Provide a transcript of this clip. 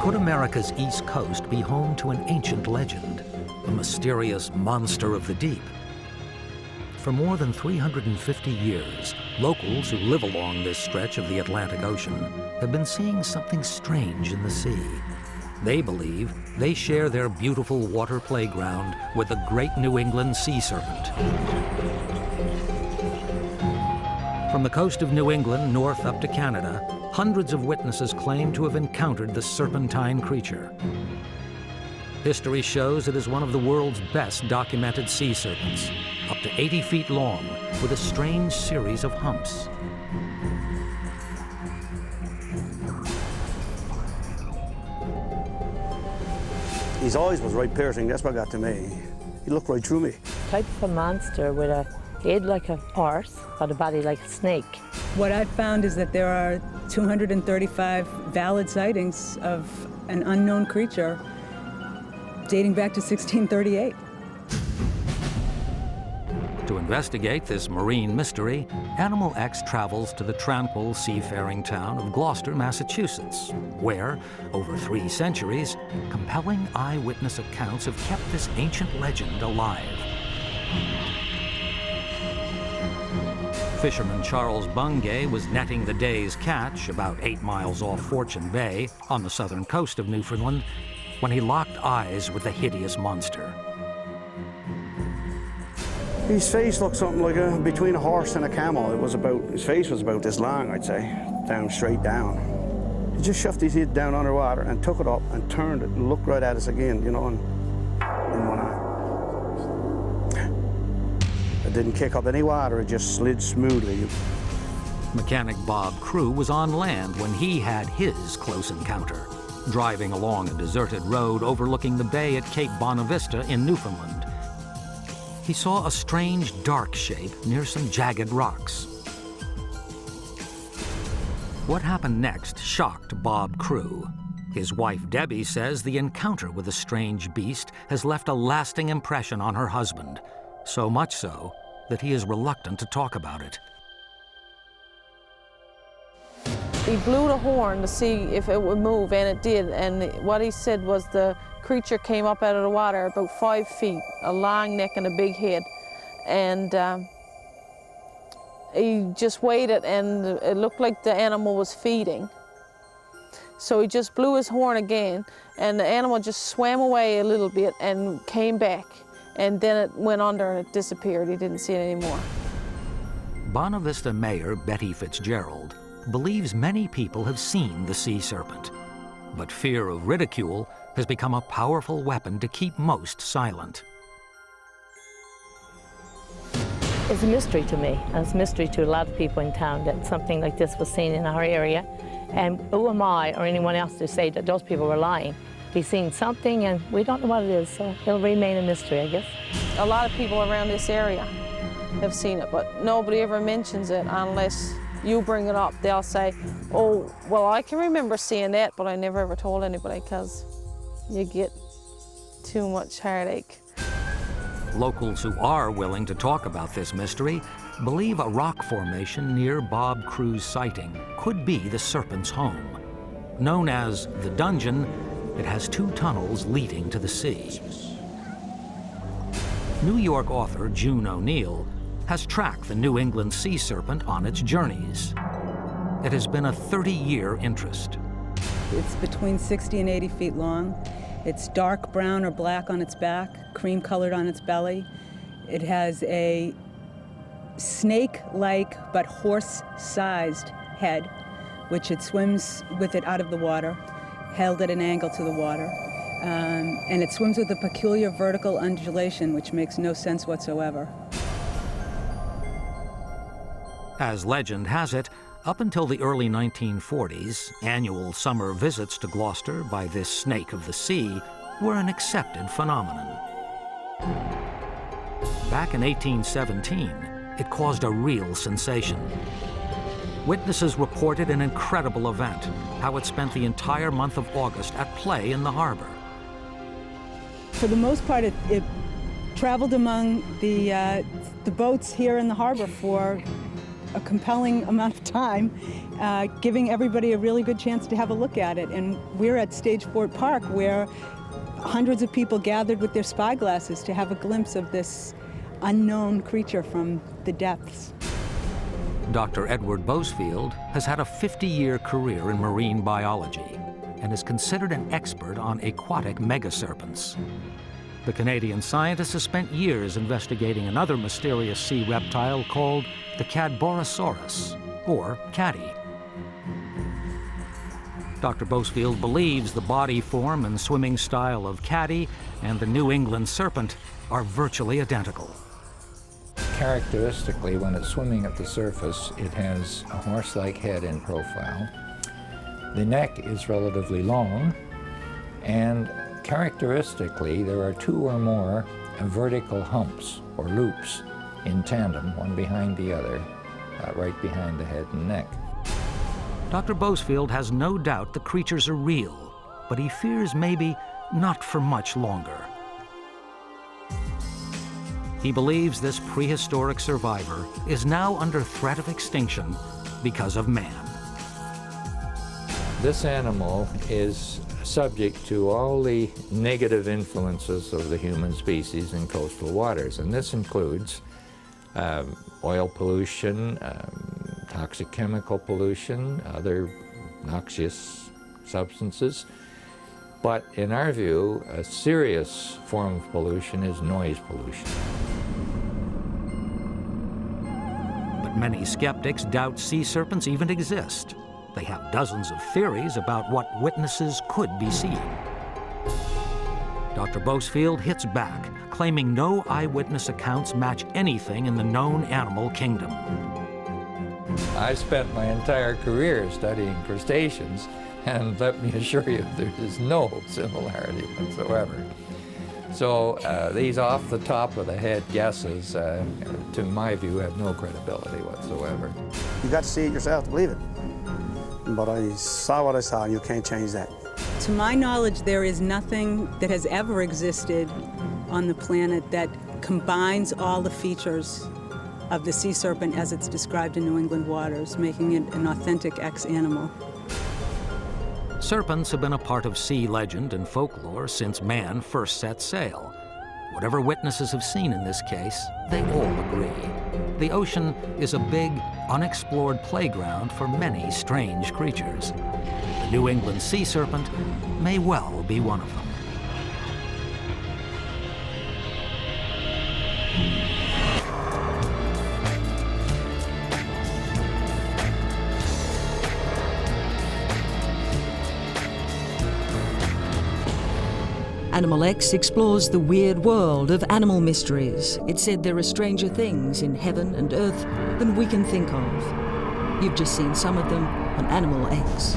Could America's East Coast be home to an ancient legend, a mysterious monster of the deep? For more than 350 years, locals who live along this stretch of the Atlantic Ocean have been seeing something strange in the sea. They believe they share their beautiful water playground with the great New England Sea Serpent. From the coast of New England north up to Canada, hundreds of witnesses claim to have encountered the serpentine creature. History shows it is one of the world's best documented sea serpents, up to 80 feet long, with a strange series of humps. His eyes was right piercing, that's what got to me. He looked right through me. Type of a monster with a head like a horse, but a body like a snake. What I've found is that there are 235 valid sightings of an unknown creature dating back to 1638. To investigate this marine mystery, Animal X travels to the tranquil seafaring town of Gloucester, Massachusetts, where, over 3 centuries, compelling eyewitness accounts have kept this ancient legend alive. Fisherman Charles Bungay was netting the day's catch about 8 miles off Fortune Bay on the southern coast of Newfoundland when he locked eyes with the hideous monster. His face looked something like between a horse and a camel. His face was about this long, I'd say, straight down. He just shoved his head down underwater and took it up and turned it and looked right at us again, you know, in one eye. It didn't kick up any water, it just slid smoothly. Mechanic Bob Crew was on land when he had his close encounter, driving along a deserted road overlooking the bay at Cape Bonavista in Newfoundland. He saw a strange dark shape near some jagged rocks. What happened next shocked Bob Crew. His wife Debbie says the encounter with the strange beast has left a lasting impression on her husband, so much so that he is reluctant to talk about it. He blew the horn to see if it would move, and it did. And what he said was the creature came up out of the water about 5 feet, a long neck and a big head. And he just waited, and it looked like the animal was feeding. So he just blew his horn again, and the animal just swam away a little bit and came back. And then it went under and it disappeared. He didn't see it anymore. Bonavista Mayor Betty Fitzgerald believes many people have seen the sea serpent, but fear of ridicule has become a powerful weapon to keep most silent. It's a mystery to me, and it's a mystery to a lot of people in town that something like this was seen in our area. And who am I or anyone else to say that those people were lying? We've seen something and we don't know what it is, so it'll remain a mystery, I guess. A lot of people around this area have seen it, but nobody ever mentions it unless you bring it up. They'll say, oh, well, I can remember seeing that, but I never ever told anybody because you get too much heartache. Locals who are willing to talk about this mystery believe a rock formation near Bob Crew's sighting could be the serpent's home. Known as the Dungeon, it has 2 tunnels leading to the sea. New York author June O'Neill has tracked the New England Sea Serpent on its journeys. It has been a 30-year interest. It's between 60 and 80 feet long. It's dark brown or black on its back, cream-colored on its belly. It has a snake-like but horse-sized head, which it swims with it out of the water, held at an angle to the water. And it swims with a peculiar vertical undulation, which makes no sense whatsoever. As legend has it, Up until the early 1940s, annual summer visits to Gloucester by this snake of the sea were an accepted phenomenon. Back in 1817, it caused a real sensation. Witnesses reported an incredible event, how it spent the entire month of August at play in the harbor. For the most part, it traveled among the boats here in the harbor for a compelling amount of time, giving everybody a really good chance to have a look at it. And we're at Stageport Park, where hundreds of people gathered with their spyglasses to have a glimpse of this unknown creature from the depths. Dr. Edward Bosefield has had a 50-year career in marine biology and is considered an expert on aquatic megaserpents. The Canadian scientist has spent years investigating another mysterious sea reptile called the Cadborosaurus, or caddy. Dr. Bosefield believes the body form and swimming style of caddy and the New England serpent are virtually identical. Characteristically, when it's swimming at the surface, it has a horse-like head in profile. The neck is relatively long, and characteristically, there are two or more vertical humps or loops in tandem, one behind the other, right behind the head and neck. Dr. Bosefield has no doubt the creatures are real, but he fears maybe not for much longer. He believes this prehistoric survivor is now under threat of extinction because of man. This animal is subject to all the negative influences of the human species in coastal waters, and this includes oil pollution, toxic chemical pollution, other noxious substances. But in our view, a serious form of pollution is noise pollution. But many skeptics doubt sea serpents even exist. They have dozens of theories about what witnesses could be seeing. Dr. Bosefield hits back, claiming no eyewitness accounts match anything in the known animal kingdom. I've spent my entire career studying crustaceans, and let me assure you, there is no similarity whatsoever. So these off-the-top-of-the-head guesses, to my view, have no credibility whatsoever. You got to see it yourself to believe it. But I saw what I saw, and you can't change that. To my knowledge, there is nothing that has ever existed on the planet that combines all the features of the sea serpent as it's described in New England waters, making it an authentic X-animal. Serpents have been a part of sea legend and folklore since man first set sail. Whatever witnesses have seen in this case, they all agree. The ocean is a big, unexplored playground for many strange creatures. The New England Sea Serpent may well be one of them. Animal X explores the weird world of animal mysteries. It said there are stranger things in heaven and earth than we can think of. You've just seen some of them on Animal X.